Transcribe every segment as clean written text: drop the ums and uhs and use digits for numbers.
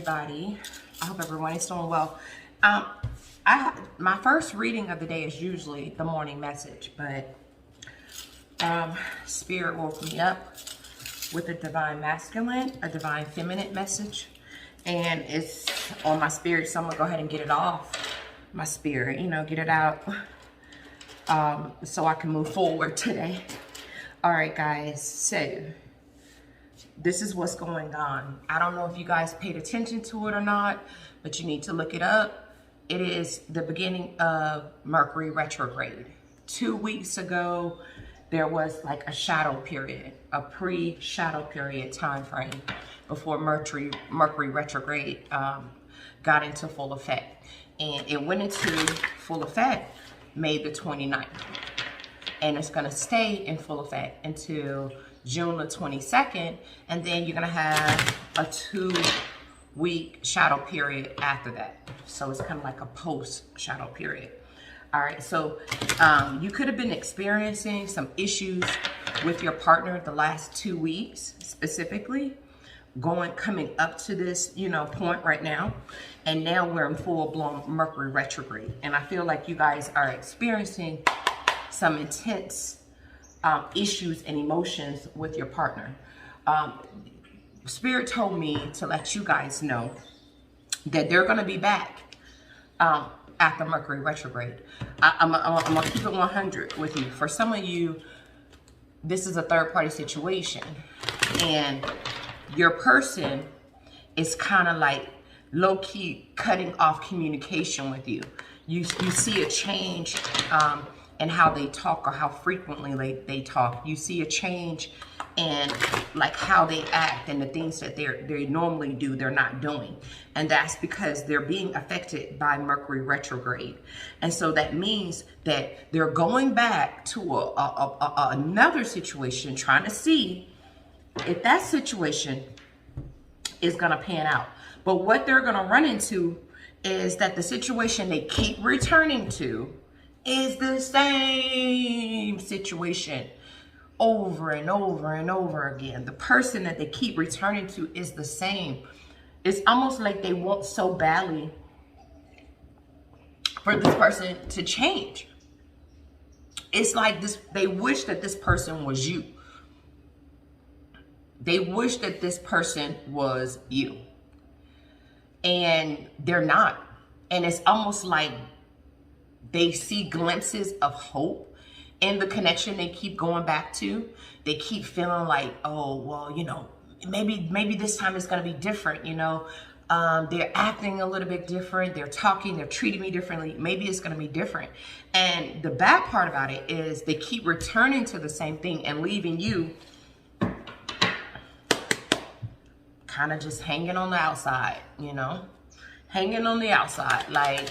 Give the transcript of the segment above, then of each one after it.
everybody. I hope everyone is doing well. My first reading of the day is usually the morning message, but Spirit woke me up with a divine masculine, a divine feminine message, and it's on my spirit, so I'm gonna go ahead and get it off my spirit, get it out, so I can move forward today. All right, guys, so this is what's going on. I don't know if you guys paid attention to it or not, but you need to look it up. It is the beginning of Mercury retrograde. 2 weeks ago, there was like a shadow period, a pre-shadow period time frame before Mercury retrograde got into full effect. And it went into full effect May the 29th. And it's gonna stay in full effect until June the 22nd, and then you're gonna have a 2-week shadow period after that. So it's kind of like a post-shadow period. All right, so you could have been experiencing some issues with your partner the last 2 weeks, specifically, coming up to this, point right now. And now we're in full-blown Mercury retrograde. And I feel like you guys are experiencing some intense issues and emotions with your partner. Spirit told me to let you guys know that they're going to be back after Mercury retrograde. I'm going to keep it 100 with you. For some of you, this is a third-party situation, and your person is kind of like low-key cutting off communication with you. You see a change and how they talk or how frequently they talk. You see a change in like how they act and the things that they normally do, they're not doing. And that's because they're being affected by Mercury retrograde. And so that means that they're going back to another situation, trying to see if that situation is gonna pan out. But what they're gonna run into is that the situation they keep returning to is the same situation over and over and over again. The person that they keep returning to is the same. It's almost like they want so badly for this person to change. It's like this, they wish that this person was you. They wish that this person was you. And they're not. And it's almost like they see glimpses of hope in the connection they keep going back to. They keep feeling like, oh, well, maybe this time it's going to be different, They're acting a little bit different. They're talking, they're treating me differently. Maybe it's going to be different. And the bad part about it is they keep returning to the same thing and leaving you kind of just hanging on the outside, Hanging on the outside, like,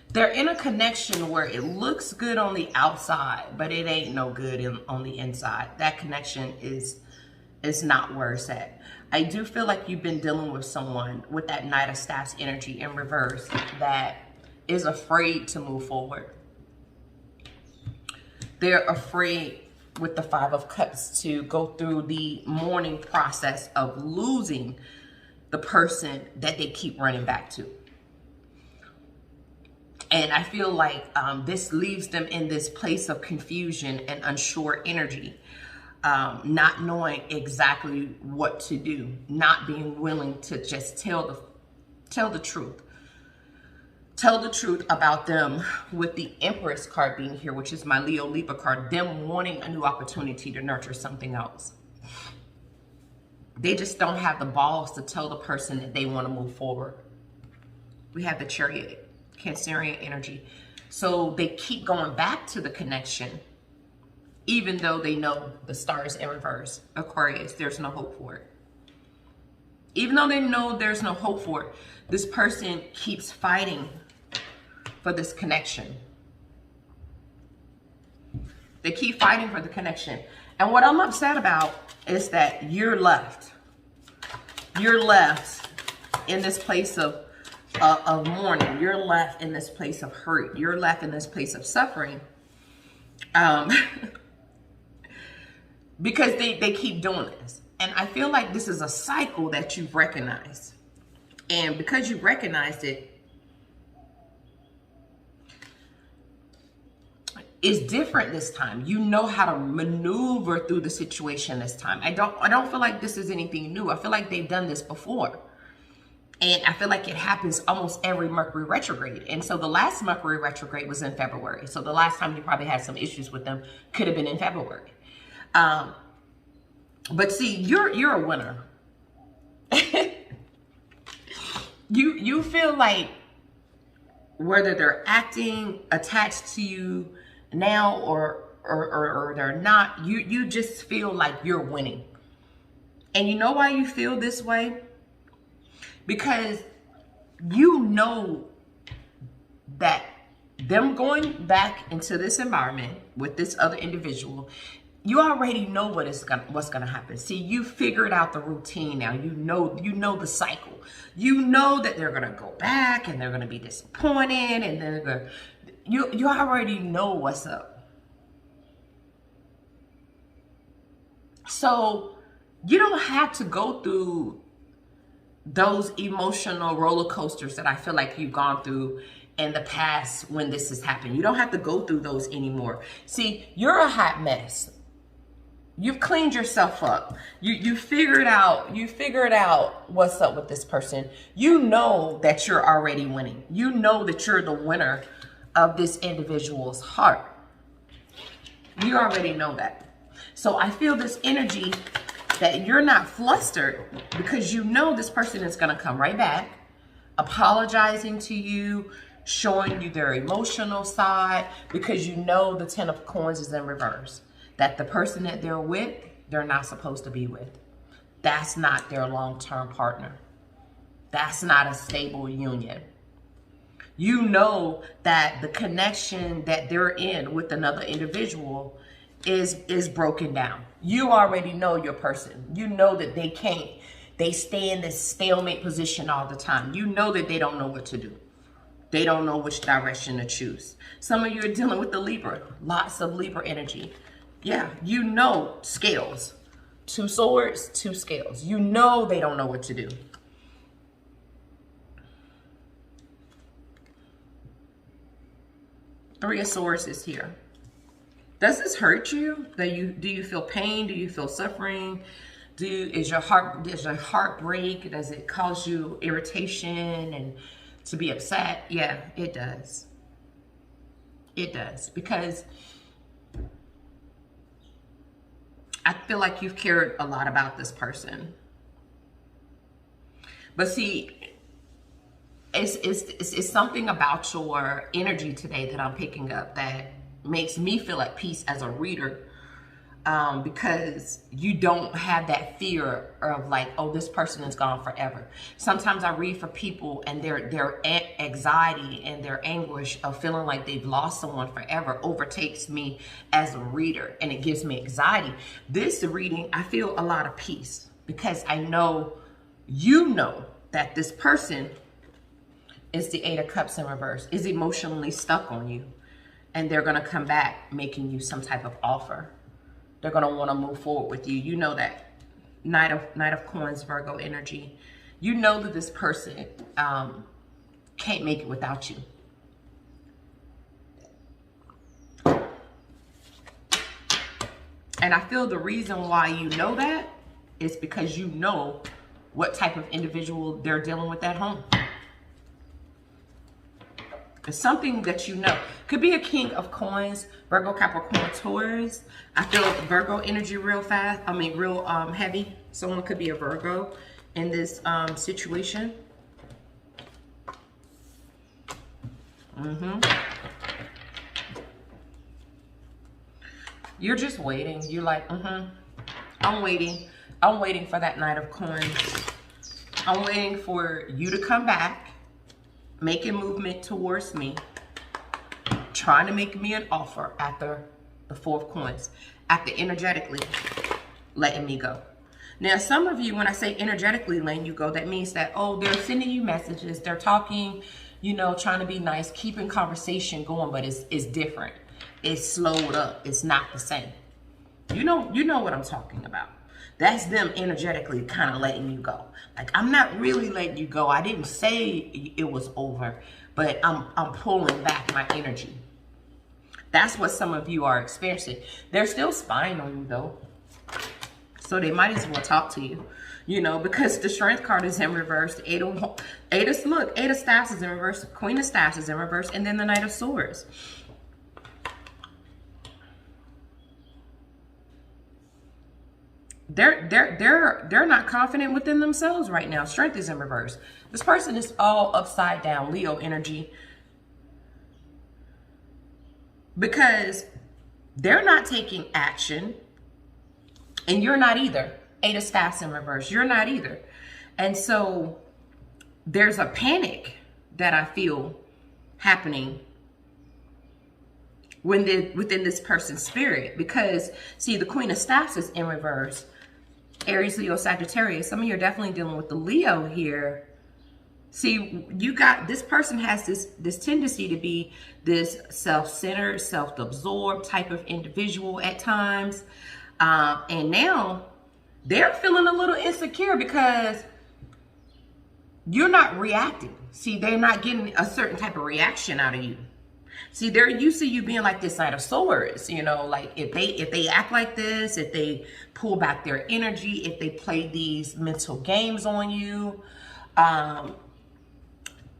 They're in a connection where it looks good on the outside, but it ain't no good on the inside. That connection is not where it's at. I do feel like you've been dealing with someone with that Knight of Staffs energy in reverse that is afraid to move forward. They're afraid with the Five of Cups to go through the mourning process of losing the person that they keep running back to. And I feel like this leaves them in this place of confusion and unsure energy, not knowing exactly what to do, not being willing to just tell the truth. Tell the truth about them, with the Empress card being here, which is my Leo Libra card, them wanting a new opportunity to nurture something else. They just don't have the balls to tell the person that they want to move forward. We have the Chariot, Cancerian energy. So they keep going back to the connection, even though they know the stars in reverse. Aquarius, there's no hope for it. Even though they know there's no hope for it, this person keeps fighting for this connection. They keep fighting for the connection. And what I'm upset about is that you're left. You're left in this place of mourning. You're left in this place of hurt. You're left in this place of suffering. because they keep doing this. And I feel like this is a cycle that you've recognized. And because you've recognized it, it's different this time. You know how to maneuver through the situation this time. I don't feel like this is anything new. I feel like they've done this before. And I feel like it happens almost every Mercury retrograde. And so the last Mercury retrograde was in February. So the last time you probably had some issues with them could have been in February. But see, you're a winner. You feel like whether they're acting attached to you now or they're not, you just feel like you're winning. And you know why you feel this way? Because you know that them going back into this environment with this other individual, you already know what's gonna happen. See, you figured out the routine now. You know the cycle. You know that they're gonna go back and they're gonna be disappointed, and then you already know what's up. So you don't have to go through those emotional roller coasters that I feel like you've gone through in the past when this has happened. You don't have to go through those anymore. See, you're a hot mess. You've cleaned yourself up. You figured out what's up with this person. You know that you're already winning. You know that you're the winner of this individual's heart. You already know that. So I feel this energy that you're not flustered because you know this person is going to come right back, apologizing to you, showing you their emotional side, because you know the 10 of Coins is in reverse. That the person that they're with, they're not supposed to be with. That's not their long-term partner. That's not a stable union. You know that the connection that they're in with another individual is broken down. You already know your person. You know that they stay in this stalemate position all the time. You know that they don't know what to do. They don't know which direction to choose. Some of you are dealing with the Libra, lots of Libra energy. Yeah, you know, scales, 2 swords, 2 scales. You know they don't know what to do. Three of Swords is here. Does this hurt you? Do you feel pain? Do you feel suffering? Does your heart break? Does it cause you irritation and to be upset? Yeah, it does. It does, because I feel like you've cared a lot about this person. But see, it's something about your energy today that I'm picking up that makes me feel at peace as a reader, because you don't have that fear of like, oh, this person is gone forever. Sometimes I read for people and their anxiety and their anguish of feeling like they've lost someone forever overtakes me as a reader, and it gives me anxiety. This reading, I feel a lot of peace because I know you know that this person is the 8 of Cups in reverse, is emotionally stuck on you. And they're going to come back making you some type of offer. They're going to want to move forward with you. You know that. Knight of Coins, Virgo energy. You know that this person can't make it without you. And I feel the reason why you know that is because you know what type of individual they're dealing with at home. It's something that you know. Could be a King of Coins, Virgo, Capricorn, Taurus. I feel Virgo energy real fast. I mean, real heavy. Someone could be a Virgo in this situation. You're just waiting. You're like, I'm waiting. I'm waiting for that Knight of Coins. I'm waiting for you to come back, making movement towards me, trying to make me an offer after the 4 of Coins, after energetically letting me go. Now, some of you, when I say energetically letting you go, that means that, oh, they're sending you messages, they're talking, you know, trying to be nice, keeping conversation going, but it's different. It's slowed up. It's not the same. You know what I'm talking about. That's them energetically kind of letting you go. Like, I'm not really letting you go. I didn't say it was over, but I'm pulling back my energy. That's what some of you are experiencing. They're still spying on you though. So they might as well talk to you, you know, because the Strength card is in reverse. Eight of Staffs is in reverse. Queen of Staffs is in reverse. And then the Knight of Swords. They're not confident within themselves right now. Strength is in reverse. This person is all upside down, Leo energy. Because they're not taking action. And you're not either. Eight of Staffs in reverse. You're not either. And so there's a panic that I feel happening within this person's spirit. Because, see, the Queen of Staffs is in reverse. Aries, Leo, Sagittarius. Some of you are definitely dealing with the Leo here. See, this person has this tendency to be this self-centered, self-absorbed type of individual at times. And now they're feeling a little insecure because you're not reacting. See, they're not getting a certain type of reaction out of you. See, they're used to you being like this Knight of Swords, you know, like if they act like this, if they pull back their energy, if they play these mental games on you,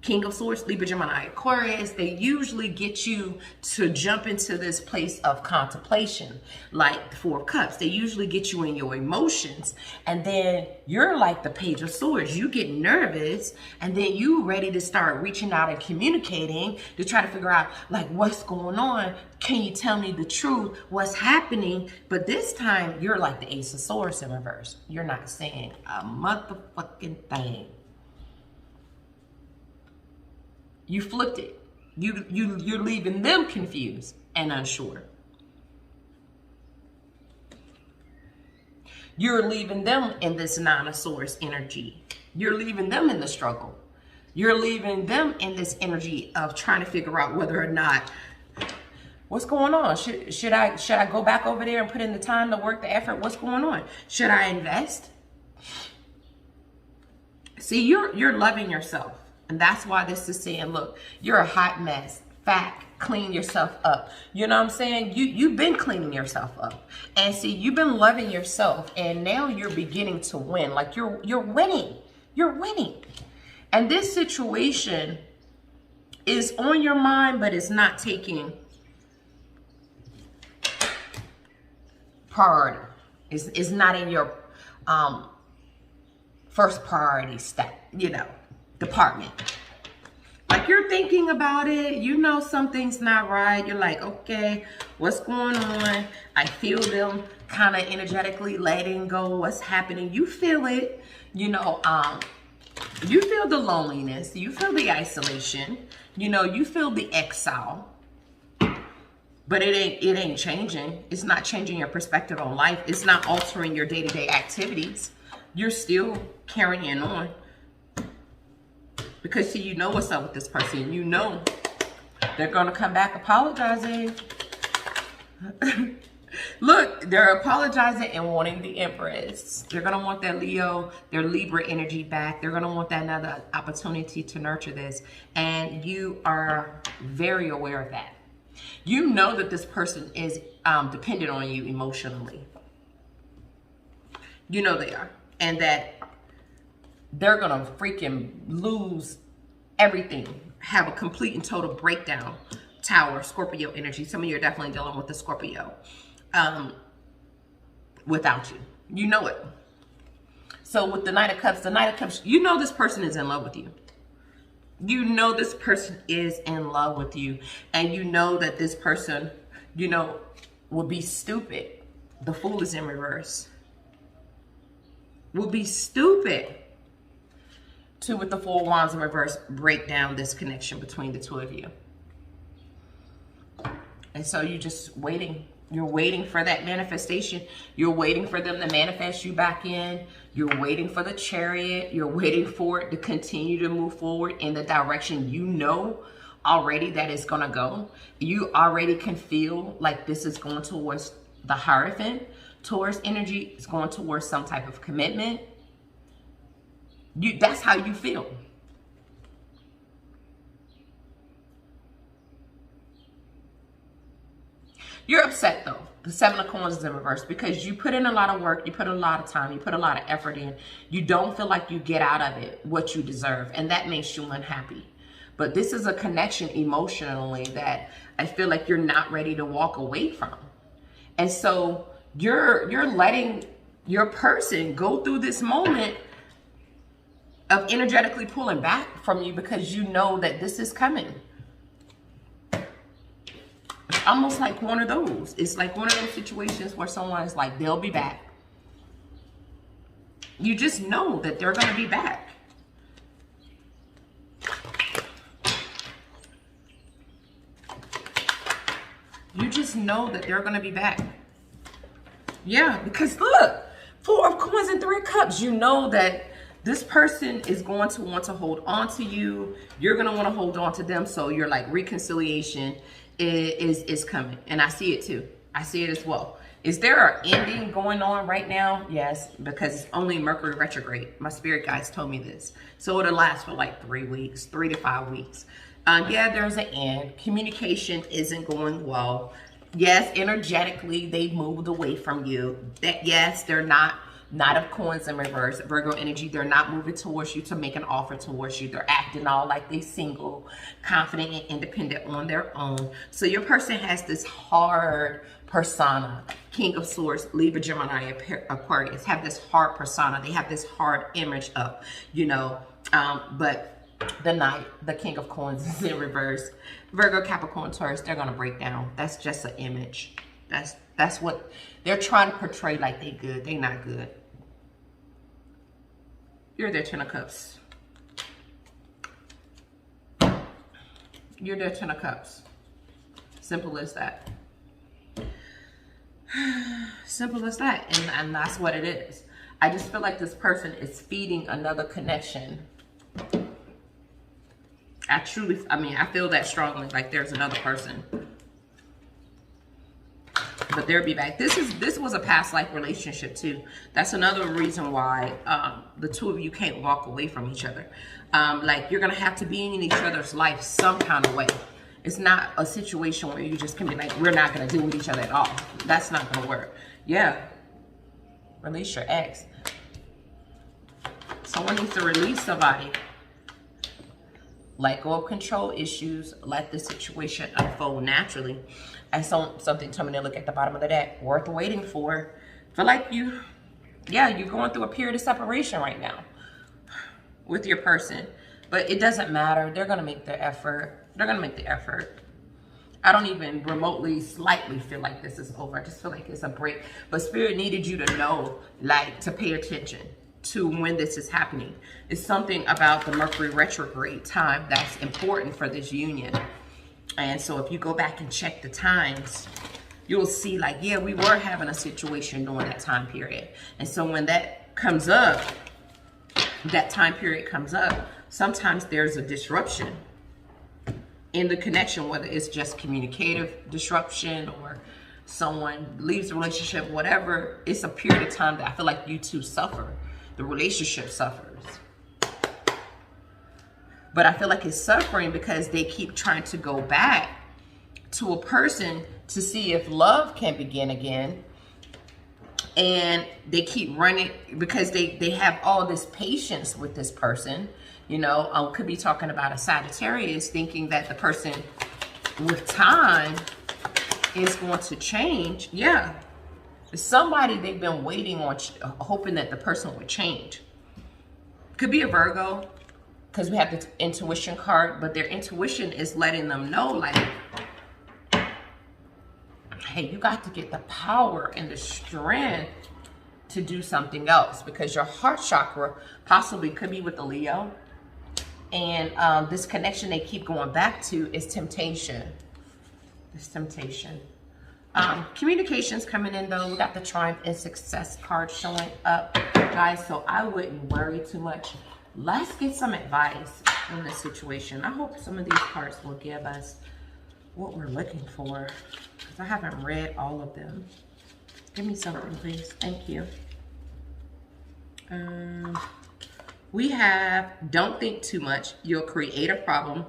King of Swords, Libra, Gemini, Aquarius, they usually get you to jump into this place of contemplation, like the Four of Cups. They usually get you in your emotions, and then you're like the Page of Swords. You get nervous, and then you ready to start reaching out and communicating to try to figure out, like, what's going on? Can you tell me the truth? What's happening? But this time, you're like the Ace of Swords in reverse. You're not saying a motherfucking thing. You flipped it. You're leaving them confused and unsure. You're leaving them in this Nine of Swords energy. You're leaving them in the struggle. You're leaving them in this energy of trying to figure out whether or not, what's going on? Should I go back over there and put in the time, the work, the effort? What's going on? Should I invest? See, you're loving yourself. And that's why this is saying, look, you're a hot mess. Fact, clean yourself up. You know what I'm saying? You've been cleaning yourself up. And see, you've been loving yourself. And now you're beginning to win. Like you're winning. You're winning. And this situation is on your mind, but it's not taking priority. It's not in your first priority step, you know, department. Like you're thinking about it, you know something's not right. You're like, okay, what's going on? I feel them kind of energetically letting go. What's happening? You feel it, you know, you feel the loneliness, you feel the isolation, you know, you feel the exile. But it ain't changing. It's not changing your perspective on life. It's not altering your day-to-day activities. You're still carrying on. Because, see, you know what's up with this person. You know they're going to come back apologizing. Look, they're apologizing and wanting the Empress. They're going to want their Leo, their Libra energy back. They're going to want that another opportunity to nurture this. And you are very aware of that. You know that this person is dependent on you emotionally. You know they are. And that they're going to freaking lose everything. Have a complete and total breakdown. Tower, Scorpio energy. Some of you are definitely dealing with the Scorpio. Without you. You know it. So with the Knight of Cups, you know this person is in love with you. You know this person is in love with you. And you know that this person, you know, will be stupid. The Fool is in reverse. Will be stupid to, with the Four of Wands in reverse, break down this connection between the two of you. And so you're just waiting. You're waiting for that manifestation. You're waiting for them to manifest you back in. You're waiting for the Chariot. You're waiting for it to continue to move forward in the direction you know already that it's going to go. You already can feel like this is going towards the Hierophant. Taurus energy is going towards some type of commitment. That's how you feel. You're upset though. The Seven of Coins is in reverse because you put in a lot of work, you put a lot of time, you put a lot of effort in. You don't feel like you get out of it what you deserve, and that makes you unhappy. But this is a connection emotionally that I feel like you're not ready to walk away from. And so you're letting your person go through this moment of energetically pulling back from you because you know that this is coming. It's almost like one of those. It's like one of those situations where someone is like, they'll be back. You just know that they're going to be back. You just know that they're going to be back. Yeah, because look, Four of Coins and Three of Cups. You know that this person is going to want to hold on to you. You're going to want to hold on to them. So you're like, reconciliation is coming. And I see it too. I see it as well. Is there an ending going on right now? Yes, because it's only Mercury retrograde. My spirit guides told me this. So it'll last for like 3 weeks, 3 to 5 weeks. Yeah, there's an end. Communication isn't going well. Yes, energetically, they've moved away from you. That yes, they're not of Coins in reverse. Virgo energy, they're not moving towards you to make an offer towards you. They're acting all like they single, confident and independent on their own. So your person has this hard persona. King of Swords, Libra, Gemini, Aquarius have this hard persona. They have this hard image of, you know, but the Knight, the King of Coins is in reverse. Virgo, Capricorn, Taurus, they're going to break down. That's just an image. That's what they're trying to portray, like they good. They not good. You're their Ten of Cups. You're their Ten of Cups. Simple as that. Simple as that. And that's what it is. I just feel like this person is feeding another connection. I feel that strongly, like there's another person. But they'll be back. This was a past life relationship too. That's another reason why the two of you can't walk away from each other. Like you're gonna have to be in each other's life some kind of way. It's not a situation where you just can be like, we're not gonna deal with each other at all. That's not gonna work. Yeah. Release your ex. Someone needs to release somebody. Let go of control issues. Let the situation unfold naturally. And something told me to look at the bottom of the deck. Worth waiting for. Feel like you're going through a period of separation right now with your person. But it doesn't matter. They're going to make the effort. They're going to make the effort. I don't even remotely, slightly feel like this is over. I just feel like it's a break. But Spirit needed you to know, like, to pay attention to when this is happening. It's something about the Mercury retrograde time that's important for this union. And so if you go back and check the times, you'll see like, yeah, we were having a situation during that time period. And so when that comes up, that time period comes up, sometimes there's a disruption in the connection, whether it's just communicative disruption or someone leaves the relationship, whatever. It's a period of time that I feel like you two suffer. The relationship suffers. But I feel like it's suffering because they keep trying to go back to a person to see if love can begin again. And they keep running because they have all this patience with this person. You know, I could be talking about a Sagittarius thinking that the person with time is going to change. Yeah. Somebody they've been waiting on, hoping that the person would change. Could be a Virgo, because we have the intuition card, but their intuition is letting them know, like, hey, you got to get the power and the strength to do something else, because your heart chakra possibly could be with the Leo. And this connection they keep going back to is temptation. It's temptation. Communications coming in though. We got the Triumph and Success card showing up, guys, so I wouldn't worry too much. Let's get some advice in this situation. I hope some of these cards will give us what we're looking for, because I haven't read all of them. Give me something, please. Thank you. We have, don't think too much. You'll create a problem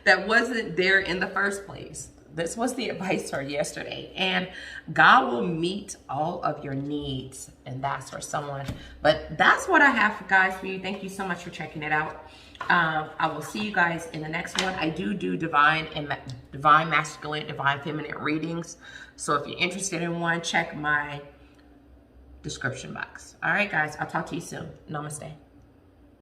that wasn't there in the first place. This was the advice for yesterday. And God will meet all of your needs. And that's for someone. But that's what I have, guys, for you. Thank you so much for checking it out. I will see you guys in the next one. I do divine masculine, divine feminine readings. So if you're interested in one, check my description box. All right, guys, I'll talk to you soon. Namaste.